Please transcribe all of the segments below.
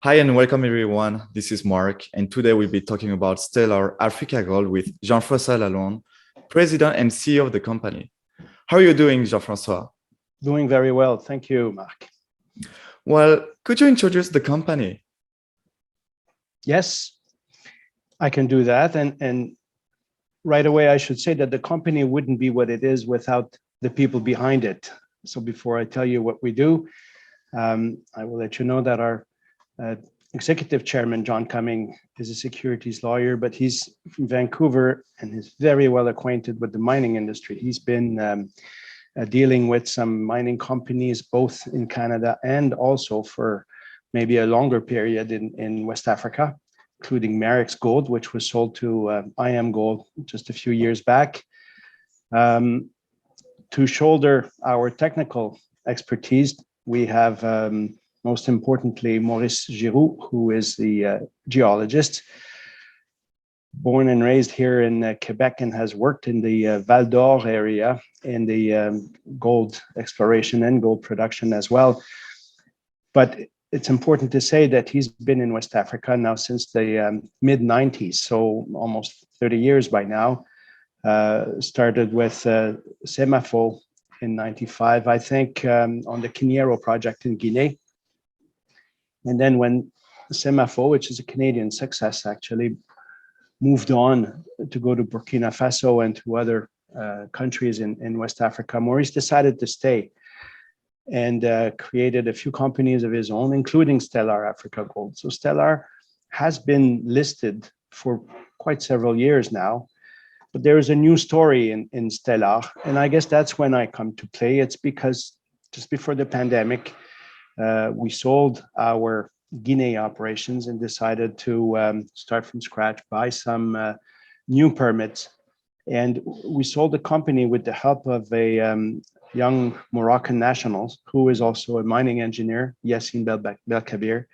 Hi and welcome everyone. This is Mark, and today we'll be talking about Stellar AfricaGold with Jean-François Lalonde, President and CEO of the company. How are you doing, Jean-François? Doing very well. Thank you, Mark. Well, could you introduce the company? Yes, I can do that. And right away, I should say that the company wouldn't be what it is without the people behind it. So before I tell you what we do, I will let you know that our executive chairman, John Cumming, is a securities lawyer, but he's from Vancouver and is very well acquainted with the mining industry. He's been dealing with some mining companies, both in Canada and also for maybe a longer period in West Africa, including Marix Gold, which was sold to IAMGOLD just a few years back. To shoulder our technical expertise, we have most importantly, Maurice Giroux, who is the geologist, born and raised here in Quebec and has worked in the Val d'Or area in the gold exploration and gold production as well. But it's important to say that he's been in West Africa now since the mid-90s, so almost 30 years by now. Started with SEMAFO in 95, I think, on the Kiniero project in Guinea. And then when SEMAFO, which is a Canadian success, actually moved on to go to Burkina Faso and to other countries in West Africa, Maurice decided to stay and created a few companies of his own, including Stellar AfricaGold. So Stellar has been listed for quite several years now, but there is a new story in Stellar. And I guess that's when I come to play. It's because just before the pandemic, we sold our Guinea operations and decided to start from scratch, buy some new permits. And we sold the company with the help of a young Moroccan national who is also a mining engineer, Yassine Belkabir.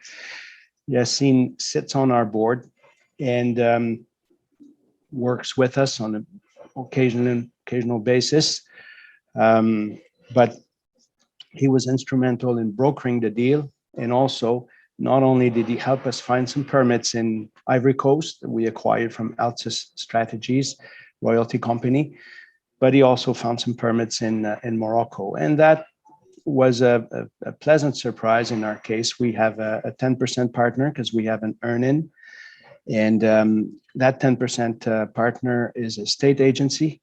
Yassine sits on our board and works with us on an occasional basis. But he was instrumental in brokering the deal. And also, not only did he help us find some permits in Ivory Coast that we acquired from Altus Strategies royalty company, but he also found some permits in Morocco. And that was a pleasant surprise in our case. We have a 10% partner because we have an earn-in. And that 10% partner is a state agency.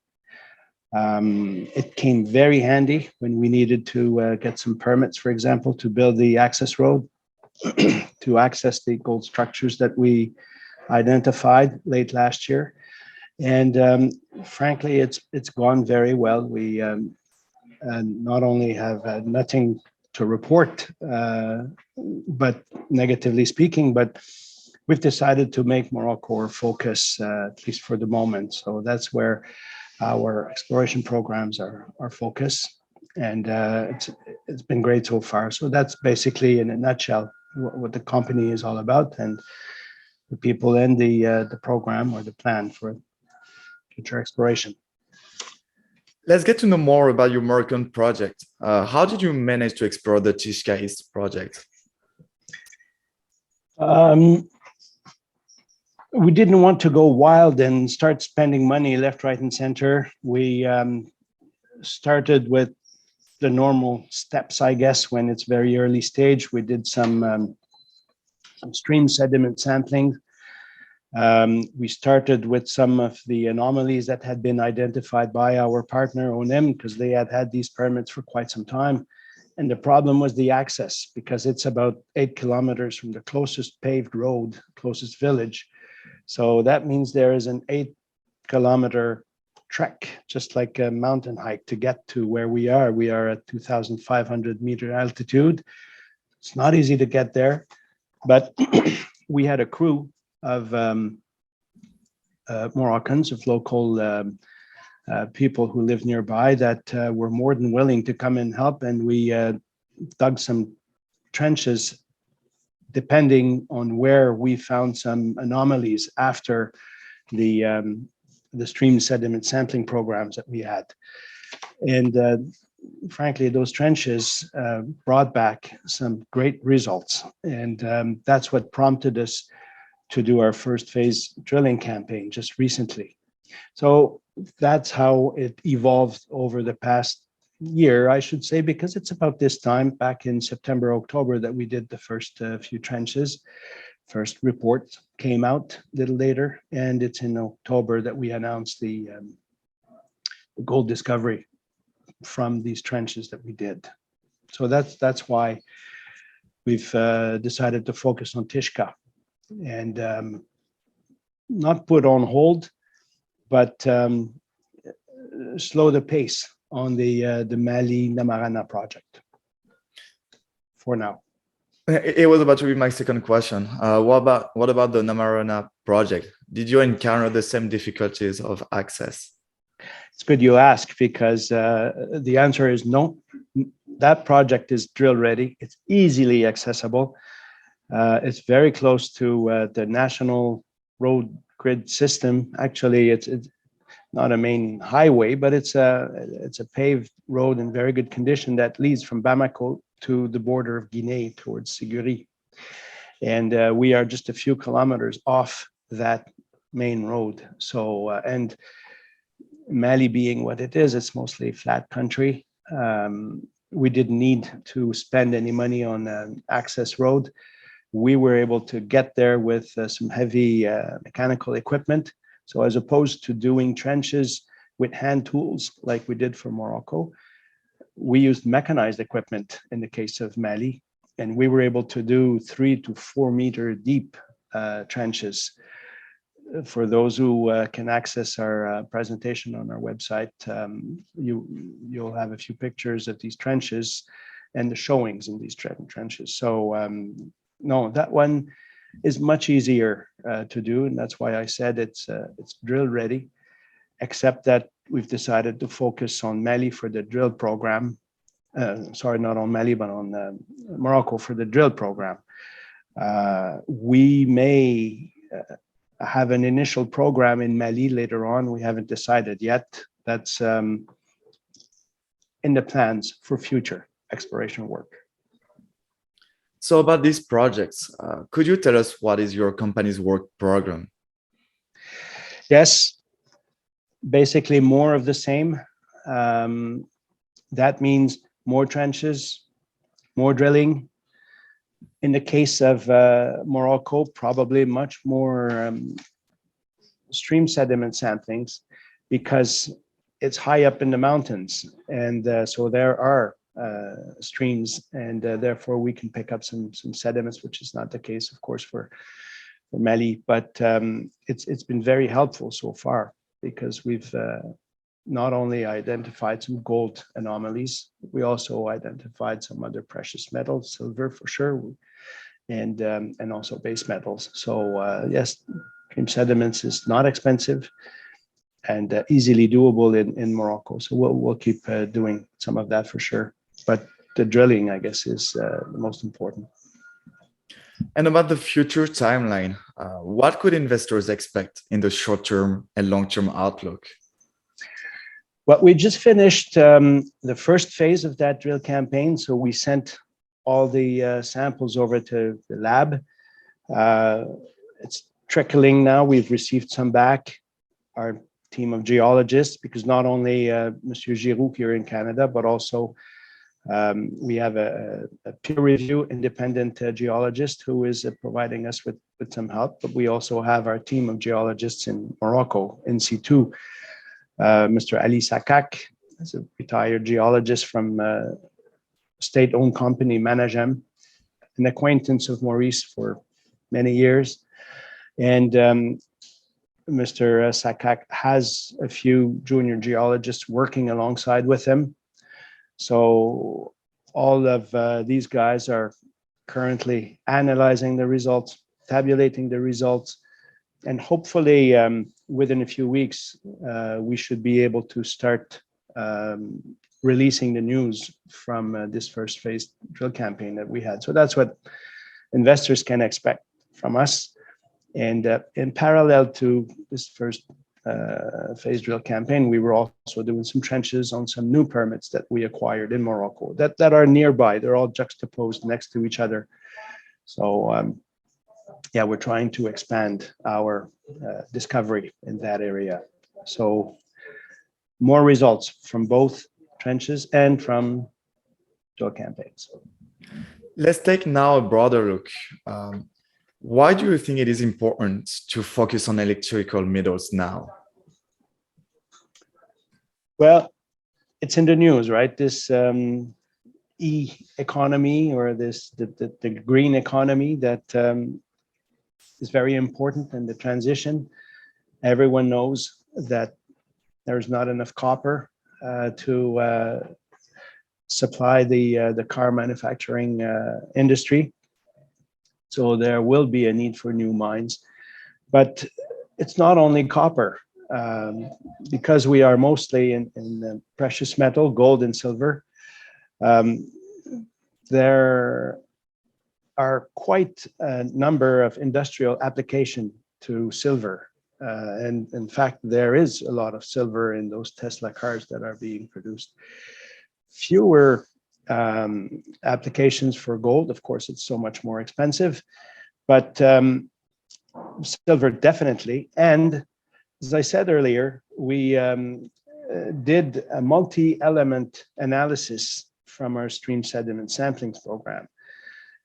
It came very handy when we needed to get some permits, for example, to build the access road to access the gold structures that we identified late last year. And frankly, it's gone very well. We not only have nothing to report, but negatively speaking, but we've decided to make Morocco our focus, at least for the moment. So that's where our exploration programs are focused, and it's been great so far. So that's basically, in a nutshell, what the company is all about, and the people and the program or the plan for future exploration. Let's get to know more about your Moroccan project. How did you manage to explore the Tichka Est project? We didn't want to go wild and start spending money left, right, and center. We started with the normal steps, I guess, when it's very early stage. We did some stream sediment sampling. We started with some of the anomalies that had been identified by our partner, ONEM, because they had these permits for quite some time. And the problem was the access, because it's about 8 kilometers from the closest paved road, closest village. So that means there is an 8-kilometer trek, just like a mountain hike, to get to where we are. We are at 2,500 meter altitude. It's not easy to get there, but we had a crew of Moroccans, of local people who live nearby that were more than willing to come and help. And we dug some trenches depending on where we found some anomalies after the stream sediment sampling programs that we had. And frankly, those trenches brought back some great results. And that's what prompted us to do our first phase drilling campaign just recently. So that's how it evolved over the past year, I should say, because it's about this time, back in September, October, that we did the first few trenches. First report came out a little later, and it's in October that we announced the gold discovery from these trenches that we did. So that's why we've decided to focus on Tichka and not put on hold, but slow the pace on the Mali Namarama project for now. It was about to be my second question. What about the Namarama project? Did you encounter the same difficulties of access? It's good you ask, because the answer is no. That project is drill ready. It's easily accessible. It's very close to the national road grid system. Actually, it's not a main highway, but it's a paved road in very good condition that leads from Bamako to the border of Guinea towards Siguri. And we are just a few kilometers off that main road. So, and Mali being what it is, it's mostly flat country. We didn't need to spend any money on an access road. We were able to get there with some heavy mechanical equipment. So as opposed to doing trenches with hand tools like we did for Morocco, we used mechanized equipment in the case of Mali, and we were able to do 3 to 4 meter deep trenches. For those who can access our presentation on our website, you'll have a few pictures of these trenches and the showings in these trenches. So no, that one is much easier to do, and that's why I said it's drill ready, except that we've decided to focus on Mali for the drill program. Sorry, not on Mali, but on Morocco for the drill program. We may have an initial program in Mali later on. We haven't decided yet. That's in the plans for future exploration work. So about these projects, could you tell us what is your company's work program? Yes, basically more of the same. That means more trenches, more drilling. In the case of Morocco, probably much more stream sediment samplings, because it's high up in the mountains, and so there are streams, and therefore we can pick up some sediments, which is not the case, of course, for Mali. But it's been very helpful so far, because we've not only identified some gold anomalies, we also identified some other precious metals, silver for sure, and also base metals. So yes, stream sediments is not expensive and easily doable in Morocco. So we'll keep doing some of that for sure. But the drilling, I guess, is the most important. And about the future timeline, what could investors expect in the short-term and long-term outlook? Well, we just finished the first phase of that drill campaign. So we sent all the samples over to the lab. It's trickling now. We've received some back. Our team of geologists, because not only Monsieur Giroux here in Canada, but also we have a peer review independent geologist who is providing us with some help. But we also have our team of geologists in Morocco, in situ. Mr. Ali Sakak is a retired geologist from state-owned company Managem, an acquaintance of Maurice for many years. And Mr. Sakak has a few junior geologists working alongside with him. So all of these guys are currently analyzing the results, tabulating the results, and hopefully within a few weeks, we should be able to start releasing the news from this first phase drill campaign that we had. So that's what investors can expect from us. And in parallel to this first phase drill campaign, we were also doing some trenches on some new permits that we acquired in Morocco that are nearby. They're all juxtaposed next to each other. So yeah, we're trying to expand our discovery in that area. So more results from both trenches and from drill campaigns. Let's take now a broader look. Why do you think it is important to focus on electrical metals now? Well, it's in the news, right? This e-economy, or the green economy that is very important in the transition. Everyone knows that there's not enough copper to supply the car manufacturing industry. So there will be a need for new mines, but it's not only copper. Because we are mostly in precious metal, gold and silver, there are quite a number of industrial application to silver. And in fact, there is a lot of silver in those Tesla cars that are being produced. Fewer applications for gold. Of course, it's so much more expensive, but silver definitely. And as I said earlier, we did a multi-element analysis from our stream sediment samplings program.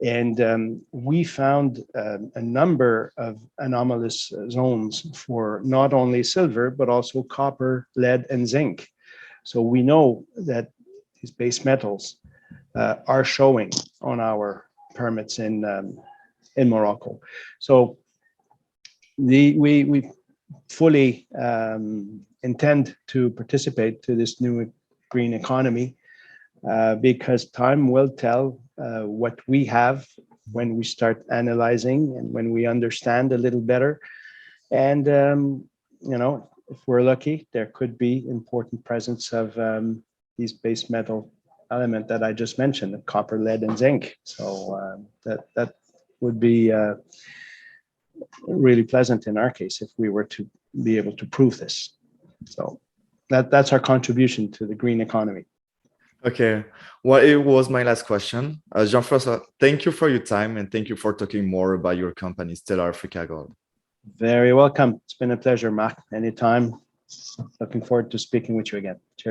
And we found a number of anomalous zones for not only silver, but also copper, lead, and zinc. So we know that these base metals are showing on our permits in Morocco. So we fully intend to participate to this new green economy because time will tell what we have when we start analyzing and when we understand a little better. And, you know, if we're lucky, there could be important presence of these base metal element that I just mentioned, copper, lead, and zinc. So that would be really pleasant in our case if we were to be able to prove this. So that's our contribution to the green economy. Okay, well, it was my last question. Jean-François, thank you for your time and thank you for talking more about your company, Stellar AfricaGold. Very welcome. It's been a pleasure, Mark. Anytime. Looking forward to speaking with you again. Cheers.